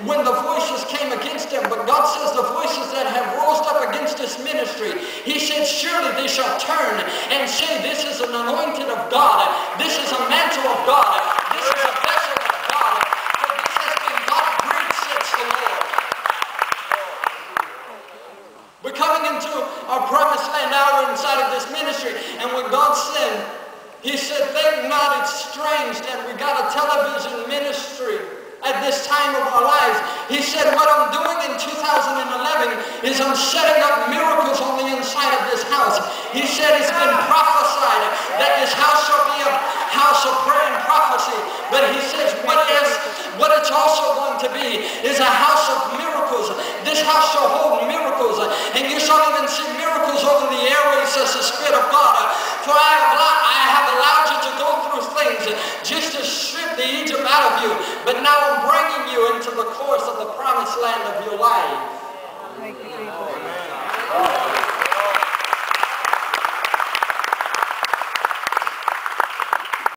when the voices came against him. But God says the voices that have rose up against this ministry, he said, surely they shall turn and say, this is an anointed of God. This is a mantle of God. This is a vessel of God. For this has been God's grace, says the Lord. We're coming into our promised land now. We're inside of this ministry. And when God said, he said, think not it's strange that we got a television ministry at this time of our lives. He said, what I'm doing in 2011 is I'm setting up miracles on the inside of this house. He said, it's been prophesied that this house shall be a house of prayer and prophecy. But he says, what it's also going to be is a house of miracles. This house shall hold miracles. And you shall even see miracles over the airways, says the Spirit of God. For I have allowed you to go through things just to strip the Egypt out of you. But now I'm bringing you into the course of the promised land of your life. Thank you, Jesus.